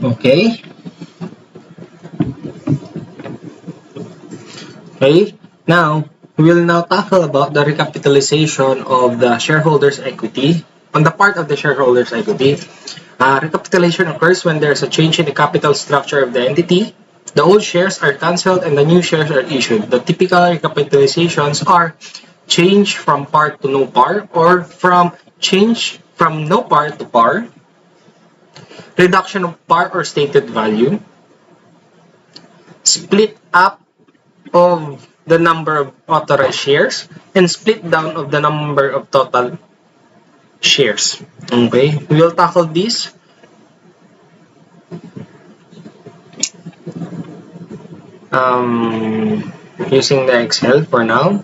Okay. Okay. Now, we will now tackle about the recapitalization of the shareholders' equity. On the part of the shareholders' equity, recapitalization occurs when there is a change in the capital structure of the entity. The old shares are cancelled and the new shares are issued. The typical recapitalizations are change from par to no par, or from change from no par to par, reduction of par or stated value, split up of the number of authorized shares, and split down of the number of total shares. Okay, we will tackle this using the Excel for now.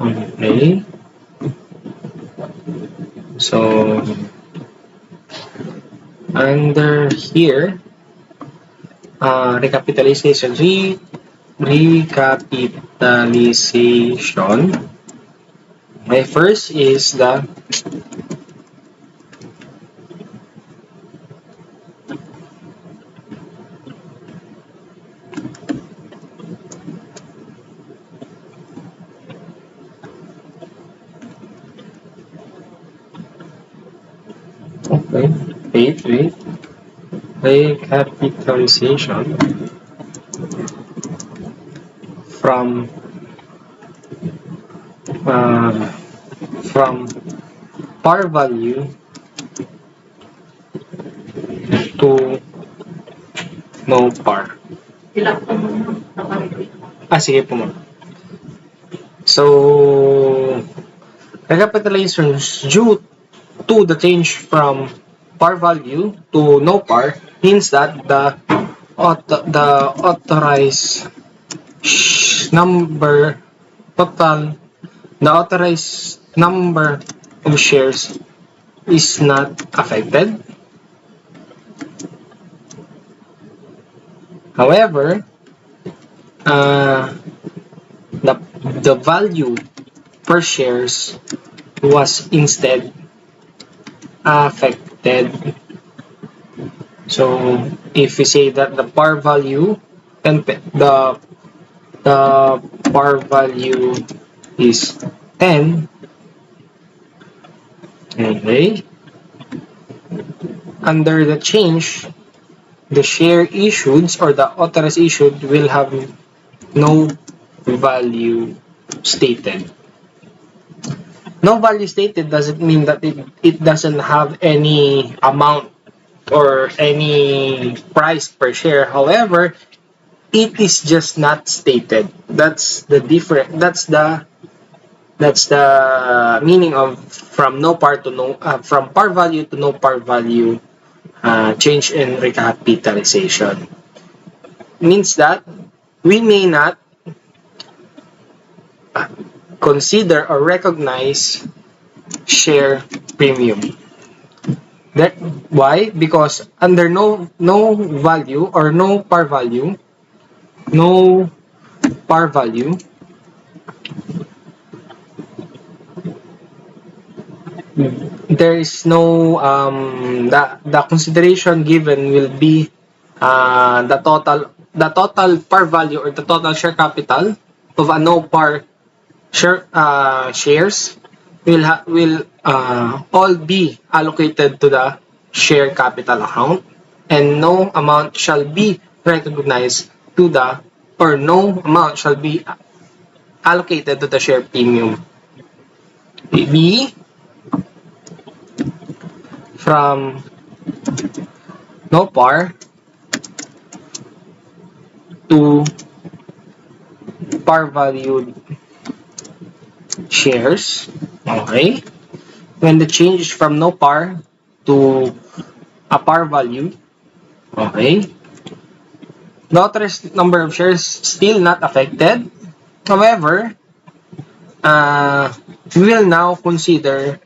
Okay, so under here, recapitalization. My first is the wait, recapitalization from uh, from par value to no par. Sige po ma'am. So, recapitalizations due to the change from par value to no par means that the authorized number total the authorized number of shares is not affected. However, the value per shares was instead affected. So if we say that the par value and the par value is 10, okay, under the change, the share issued or the authorized issued will have no value stated. No value stated doesn't mean that it doesn't have any amount or any price per share. However, it is just not stated. That's the different. That's the meaning of from no par to no from par value to no par value change in recapitalization. Means that we may not consider or recognize share premium. That why? Because under no value or no par value, there is no the consideration given will be the total par value or the total share capital of a no par shares will all be allocated to the share capital account, and no amount shall be recognized to the or no amount shall be allocated to the share premium. B, from no par to par valued shares. Okay, when the change is from no par to a par value, okay, the authorized number of shares still not affected. However, we will now consider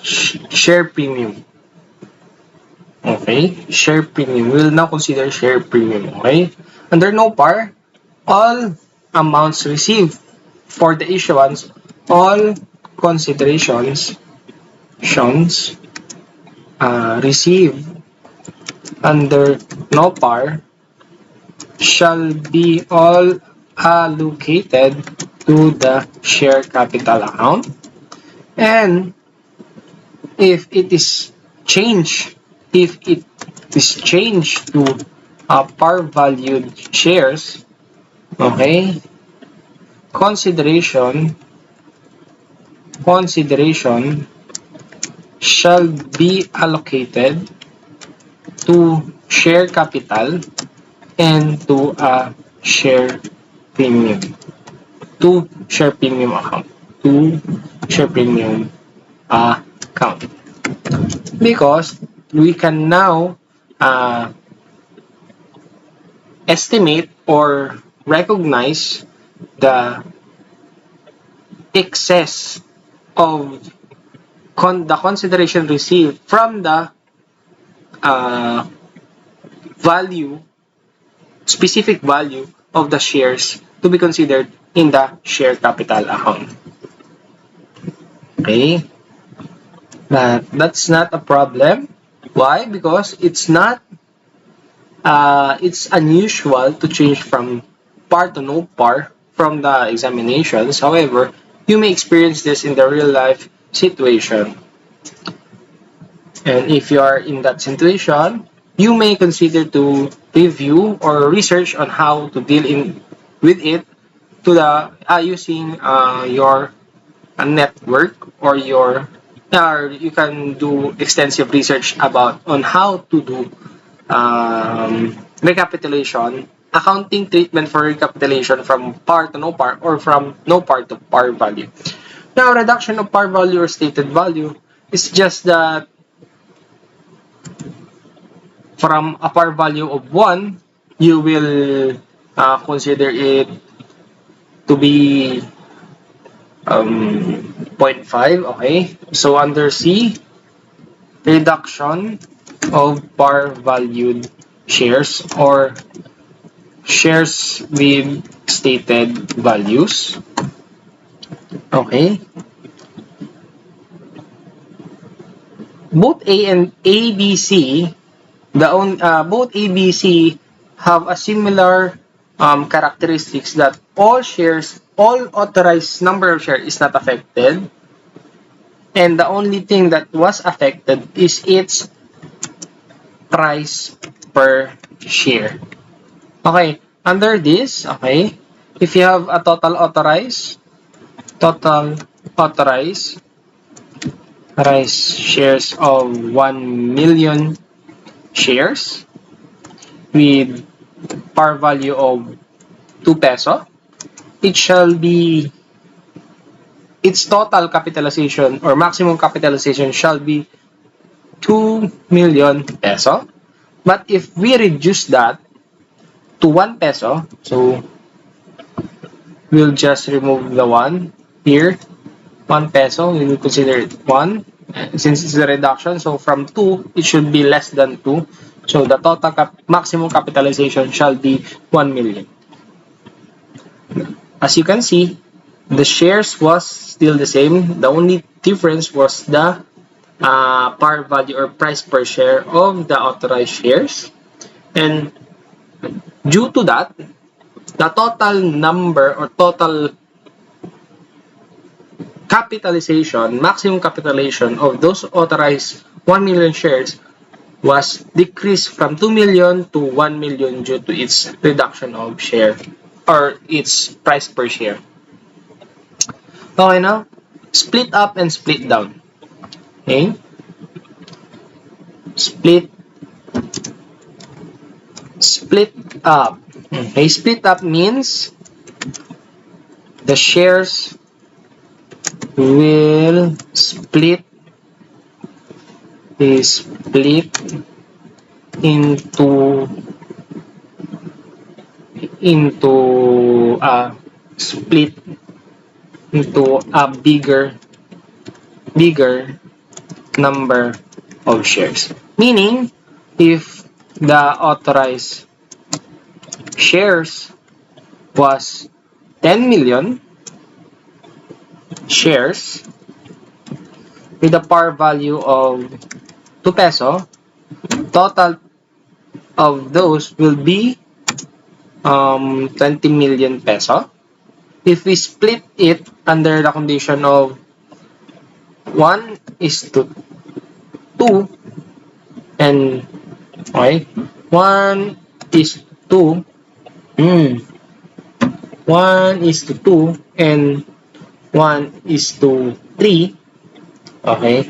share premium. Okay, share premium. We will now consider share premium. Okay, under no par, all amounts received for the issuance, all considerations received under no par shall be all allocated to the share capital account, and if it is changed if it is changed to par valued shares, okay, consideration shall be allocated to share capital and to a share premium share premium account to share premium account, because we can now uh, estimate or recognize the excess of the consideration received from the uh, value, specific value of the shares to be considered in the share capital account. Okay, but that's not a problem. Why? Because it's unusual to change from par to no par from the examinations. However, you may experience this in the real life situation. And if you are in that situation, you may consider to review or research on how to deal with it to the using your network or you can do extensive research about on how to do recapitulation, accounting treatment for recapitulation from par to no par or from no par to par value. Now, reduction of par value or stated value is just that from a par value of 1, you will consider it to be 0.5, okay? So under C, reduction of par valued shares or shares with stated values. Okay. Both A and ABC, both ABC have a similar characteristics that all authorized number of shares is not affected, and the only thing that was affected is its price per share. Okay, under this, okay, if you have a total authorized shares of 1 million shares with par value of 2 peso, it shall be its total capitalization or maximum capitalization shall be 2 million peso. But if we reduce that to 1 peso, so we'll just remove the 1 here, 1 peso, we will consider it 1. Since it's a reduction, so from 2, it should be less than 2. So the total maximum capitalization shall be 1 million. As you can see, the shares was still the same. The only difference was the par value or price per share of the authorized shares. And due to that, the total number or total capitalization, maximum capitalization of those authorized 1 million shares was decreased from 2 million to 1 million due to its reduction of share or its price per share. Okay, now, split up and split down. Okay? Split up. Okay, split up means the shares will split into split into a bigger number of shares. Meaning, if the authorized shares was 10 million shares with a par value of 2 peso, total of those will be 20 million peso. If we split it under the condition of 1:2 and okay, 1:2 1:2 and 1:3, okay,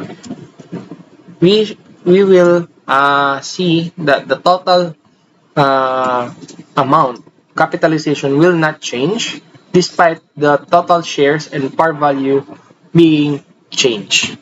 we will see that the total amount, capitalization, will not change despite the total shares and par value being changed.